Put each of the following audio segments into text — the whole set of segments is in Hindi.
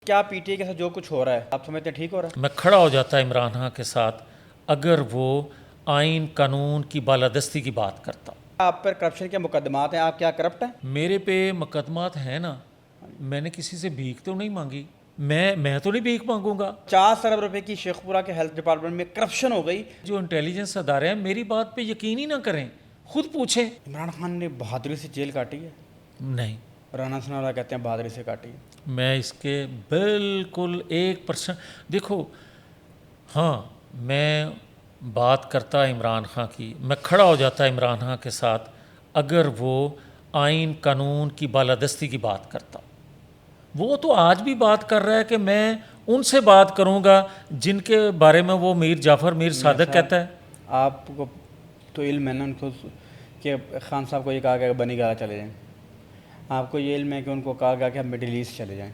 क्या पीटीआई के साथ जो कुछ हो रहा है आप समझते हैं ठीक हो रहा है? मैं खड़ा हो जाता इमरान खान के साथ अगर वो आइन कानून की बालादस्ती की बात करता। आप पर करप्शन के मुकदमात हैं, आप क्या करप्ट हैं? मेरे पे मुकदमात हैं ना, मैंने किसी से भीख तो नहीं मांगी। मैं तो नहीं भीख मांगूंगा। 50 अरब रुपए की शेखपुरा के हेल्थ डिपार्टमेंट में करप्शन हो गई। जो इंटेलिजेंस अदारे हैं मेरी बात पे यकीन ही ना करें, खुद पूछें। इमरान खान ने बहादुरी से जेल काटी है। नहीं, राना सनारा कहते हैं बहादुरी से काटी है। मैं इसके बिल्कुल 1% देखो, हाँ मैं बात करता इमरान खान की, मैं खड़ा हो जाता इमरान खान के साथ अगर वो आइन कानून की बालादस्ती की बात करता। वो तो आज भी बात कर रहा है कि मैं उनसे बात करूंगा जिनके बारे में वो मीर जाफ़र मीर सादक कहता है। आपको तो इल्म है ना उनको कि खान साहब को ये कहा गया कि बनी गाला चले जाएं। आपको ये इल्म है कि उनको कहा गया कि आप मिडिल ईस्ट चले जाएं,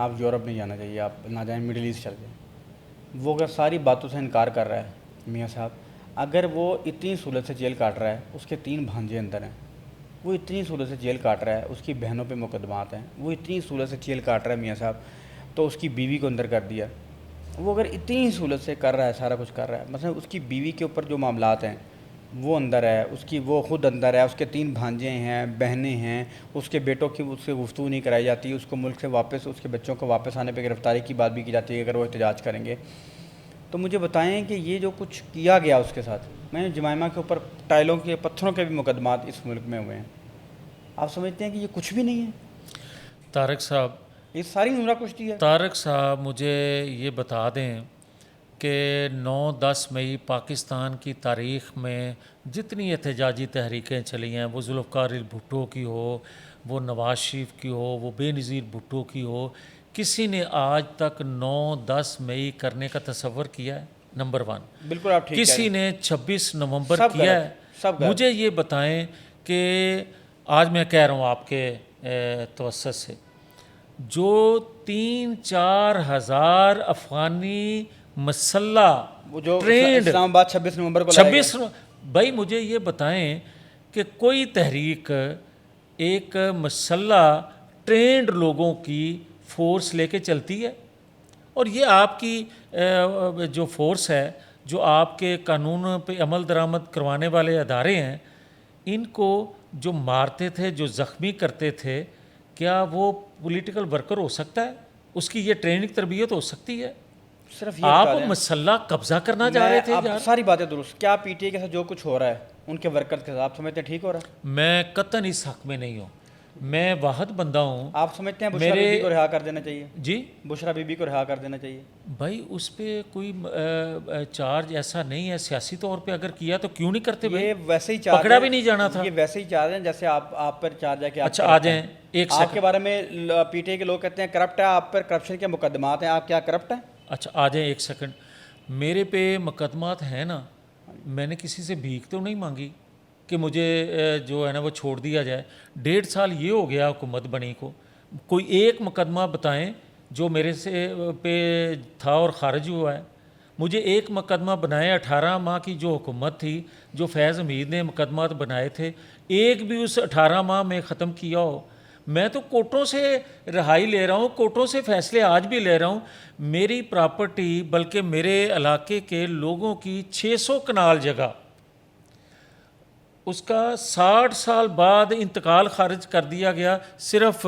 आप यूरोप नहीं जाना चाहिए, आप ना जाएं, मिडिल ईस्ट चले जाएं। वो अगर सारी बातों से इनकार कर रहा है मियाँ साहब, अगर वो इतनी सहूलत से जेल काट रहा है, उसके 3 भांजे अंदर हैं, वो इतनी सहूलत से जेल काट रहा है, उसकी बहनों पे मुकदमात हैं, वो इतनी सहूलत से जेल काट रहा है मियाँ साहब, तो उसकी बीवी को अंदर कर दिया। वो अगर इतनी सहूलत से कर रहा है, सारा कुछ कर रहा है, मतलब उसकी बीवी के ऊपर जो मामलात हैं वो अंदर है, उसकी वो ख़ुद अंदर है, उसके 3 भांजे हैं, बहनें हैं, उसके बेटों की उससे गुफ्तगू नहीं कराई जाती, उसको मुल्क से वापस, उसके बच्चों को वापस आने पे गिरफ़्तारी की बात भी की जाती है अगर वो एहतजाज करेंगे। तो मुझे बताएं कि ये जो कुछ किया गया उसके साथ, मैं जमाइमा के ऊपर टाइलों के पत्थरों के भी मुकदमात इस मुल्क में हुए हैं, आप समझते हैं कि ये कुछ भी नहीं है? तारक साहब, ये सारी नूरा कुश्ती है। तारक साहब मुझे ये बता दें कि 9-10 मई पाकिस्तान की तारीख़ में जितनी एहतजाजी तहरीकें चली हैं, वो जुल्फ़िकार भुट्टो की हो, वो नवाज़ शरीफ की हो, वो बेनज़ीर भुट्टो की हो, किसी ने आज तक 9-10 मई करने का तसव्वुर किया है? नंबर 1। बिल्कुल आप ठीक कह रहे किसी हैं। ने 26 नवंबर सब किया गलत, है? सब गलत। मुझे ये बताएं कि आज मैं कह रहा हूँ आपके तवस्सुत से, जो 3-4 हज़ार अफ़गानी मसल्ला वो जो ट्रेंड इस्लामाबाद 26 नवंबर को लाया गया। 26, भाई मुझे ये बताएं कि कोई तहरीक एक मसल्ला ट्रेंड लोगों की फ़ोर्स लेके चलती है? और ये आपकी जो फोर्स है, जो आपके कानून पे अमल दरामद करवाने वाले अदारे हैं, इनको जो मारते थे, जो ज़ख्मी करते थे, क्या वो पॉलिटिकल वर्कर हो सकता है? उसकी ये ट्रेनिंग तरबियत हो सकती है? सिर्फ ये आप बता दें, मसल्ला कब्जा करना चाह रहे थे आप यार। सारी बातें दुरुस्त, क्या पीटीआई के साथ जो कुछ हो रहा है उनके वर्कर्स के साथ आप समझते हैं ठीक हो रहा है? मैं कतन इस हक में नहीं हूँ, मैं वाहद बंदा हूँ। आप समझते हैं बुशरा बीबी को रिहा कर देना चाहिए? जी बुशरा बीबी को रिहा कर देना चाहिए। भाई, उस पर कोई चार्ज ऐसा नहीं है, सियासी तौर पे अगर किया तो क्यों नहीं करते भाई? ये वैसे ही चार्ज पकड़ा है, भी नहीं जाना था। ये वैसे ही चार्ज है जैसे आप पर चार्ज है कि आप अच्छा आ करप्ट जाएं, हैं। एक आपके सेकंड। बारे में पीटीआई के लोग कहते हैं करप्ट है, आप पर करप्शन के मुकदमात हैं, आप क्या करप्ट हैं? अच्छा आ जाएं, एक सेकंड। मेरे पे मुकदमात हैं ना, मैंने किसी से भीख तो नहीं मांगी कि मुझे जो है ना वो छोड़ दिया जाए। 1.5 साल ये हो गया हुकूमत बनी को, कोई एक मुकदमा बताएं जो मेरे से पे था और ख़ारिज हुआ है। मुझे एक मुकदमा बनाए, 18 माह की जो हुकूमत थी, जो फैज़ हमीद ने मुकदमात बनाए थे, एक भी उस 18 माह में ख़त्म किया हो? मैं तो कोर्टों से रिहाई ले रहा हूँ, कोर्टों से फैसले आज भी ले रहा हूँ। मेरी प्रॉपर्टी, बल्कि मेरे इलाके के लोगों की 600 कनाल जगह, उसका 60 साल बाद इंतकाल खारिज कर दिया गया सिर्फ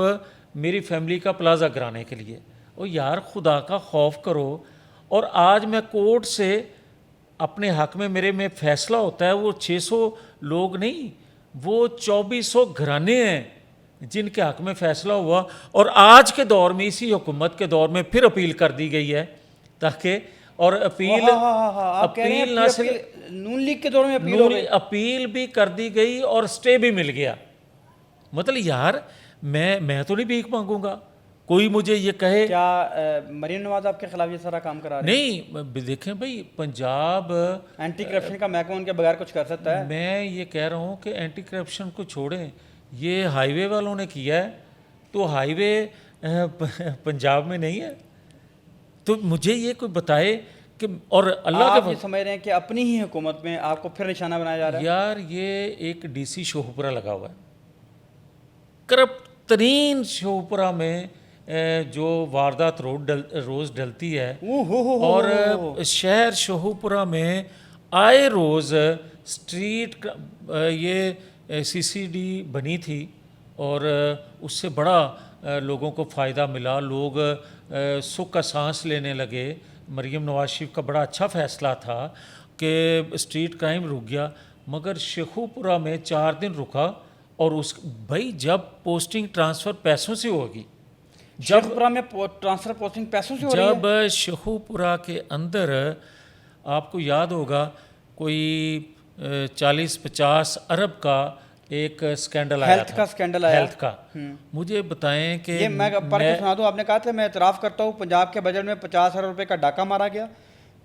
मेरी फैमिली का प्लाजा कराने के लिए। ओ यार, खुदा का खौफ करो। और आज मैं कोर्ट से अपने हक में मेरे में फ़ैसला होता है, वो 600 लोग नहीं, वो 2400 घराने हैं जिनके हक में फ़ैसला हुआ। और आज के दौर में, इसी हुकूमत के दौर में फिर अपील कर दी गई है, ताकि और अपील आप कह रहे हैं अपील ना सिर्फ नून लीग के दौर में अपील हो गई। अपील भी कर दी गई और स्टे भी मिल गया। मतलब यार, मैं तो नहीं भीख मांगूंगा। कोई मुझे ये कहे क्या मरीम नवाज आपके खिलाफ ये सारा काम करा रहे हैं? नहीं, देखें भाई, पंजाब एंटी करप्शन का महकमा उनके बगैर कुछ कर सकता है? मैं ये कह रहा हूँ कि एंटी करप्शन को छोड़ें, ये हाईवे वालों ने किया है, तो हाईवे पंजाब में नहीं है। तो मुझे ये कोई बताए कि, और अल्लाह आप का ये समझ रहे हैं कि अपनी ही हुकूमत में आपको फिर निशाना बनाया जा रहा है? यार, ये एक डीसी शोहपुरा लगा हुआ है, करप्ट तरीन शोहपुरा में जो वारदात रोज़ डलती है हो और शहर शोहपुरा में आए रोज़ स्ट्रीट ये सीसीडी बनी थी और उससे बड़ा लोगों को फ़ायदा मिला। लोग सुख का सांस लेने लगे। मरीम नवाज शरीफ का बड़ा अच्छा फ़ैसला था कि स्ट्रीट क्राइम रुक गया, मगर शेखुपुरा में 4 दिन रुका और उस भाई जब पोस्टिंग ट्रांसफ़र पैसों से होगी, शेखपुरा में ट्रांसफर पोस्टिंग पैसों से हो रही है। जब शेखुपुरा के अंदर आपको याद होगा कोई 40-50 अरब का एक स्कैंडल आया हेल्थ था, का स्कैंडल आया। हेल्थ का। मुझे बताएं कि ये मैं पढ़ के सुना दूं, आपने कहा था मैं इतराफ़ करता हूँ पंजाब के बजट में 50 अरब रुपए का डाका मारा गया।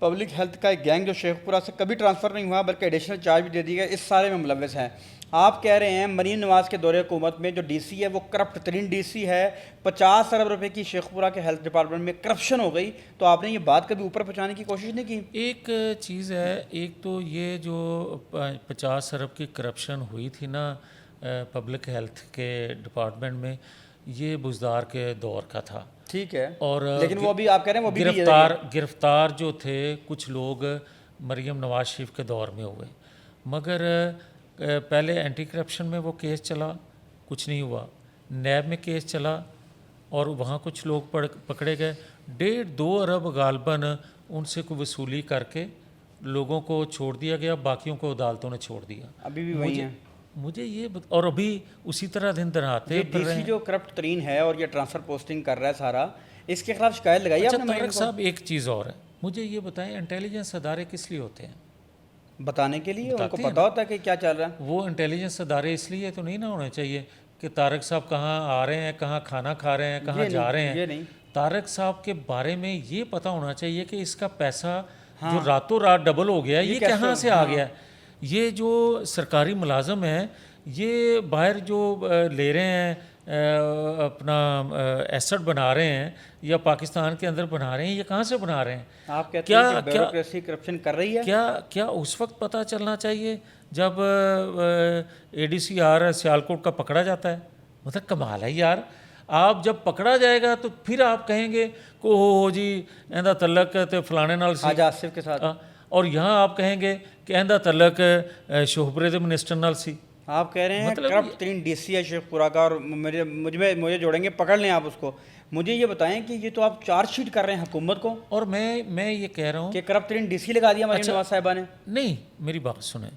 पब्लिक हेल्थ का एक गैंग जो शेखपुरा से कभी ट्रांसफ़र नहीं हुआ बल्कि एडिशनल चार्ज भी दे दिया गया, इस सारे में मुलव्वस है। आप कह रहे हैं मरीम नवाज़ के दौरे हुकूमत में जो डीसी है वो करप्ट तरीन डीसी है, 50 अरब रुपए की शेखपुरा के हेल्थ डिपार्टमेंट में करप्शन हो गई, तो आपने ये बात कभी ऊपर पहुँचाने की कोशिश नहीं की? एक चीज़ है, एक तो ये जो 50 अरब की करप्शन हुई थी ना पब्लिक हेल्थ के डिपार्टमेंट में, ये बुज़दार के दौर का था। ठीक है, और लेकिन वो भी आप कह रहे हैं वो भी गिरफ्तार जो थे कुछ लोग मरीम नवाज शरीफ के दौर में हुए, मगर पहले एंटी करप्शन में वो केस चला, कुछ नहीं हुआ। नैब में केस चला और वहाँ कुछ लोग पकड़े गए। 1.5-2 अरब गालबन उनसे कोई वसूली करके लोगों को छोड़ दिया गया, बाकियों को अदालतों ने छोड़ दिया। अभी भी वही है। मुझे ये और अभी उसी तरह दिन दराते डीसी जो करप्ट तरीन है और ये ट्रांसफर पोस्टिंग कर रहा है सारा, इसके खिलाफ शिकायत लगाई अच्छा, आपने? तारक साहब एक चीज़ और है, मुझे ये बताएं इंटेलिजेंस अदारे किस लिए होते हैं? बताने के लिए, उनको पता होता है कि क्या चल रहा है। वो इंटेलिजेंस अदारे इसलिए तो नहीं ना होने चाहिए कि तारक साहब कहाँ आ रहे हैं, कहाँ खाना खा रहे हैं, कहाँ जा रहे हैं। ये नहीं, तारक साहब के बारे में ये पता होना चाहिए कि इसका पैसा जो रातों रात डबल हो गया, ये कहाँ से आ गया। ये जो सरकारी मुलाजम है, ये बाहर जो ले रहे हैं अपना एसेट बना रहे हैं या पाकिस्तान के अंदर बना रहे हैं, ये कहाँ से बना रहे हैं? आप कहते हैं कि ब्यूरोक्रेसी करप्शन कर रही है? क्या उस वक्त पता चलना चाहिए जब ADCR सियालकोट का पकड़ा जाता है? मतलब कमाल है यार। आप जब पकड़ा जाएगा तो फिर आप कहेंगे को हो जी एंदा तलक तो फलाने नाल सी, आजा आसिफ के साथ, और यहाँ आप कहेंगे कि एंदा तलक शोहपुरे के मिनिस्टर नाल सी। आप कह रहे हैं मतलब करप्ट तरीन डीसी है शेखपुरा का और मुझे जोड़ेंगे, पकड़ लें आप उसको। मुझे ये बताएं कि ये तो आप चार्जशीट कर रहे हैं हुकूमत को, और मैं ये कह रहा हूँ कि करप्ट तरीन डीसी लगा दिया मरीम नवाज साहिबा ने। नहीं, मेरी बात सुने,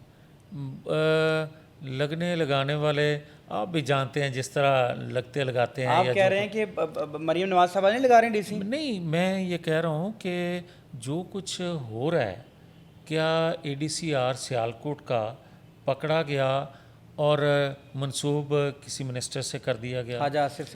लगने लगाने वाले आप भी जानते हैं जिस तरह लगते लगाते हैं। आप कह रहे हैं कि मरीम नवाज साहिबा नहीं लगा रहे हैं डीसी? नहीं, मैं ये कह रहा हूँ कि जो कुछ हो रहा है, क्या ADCR सियालकोट का पकड़ा गया और मंसूब किसी मिनिस्टर से कर दिया गया? आजा आसिफ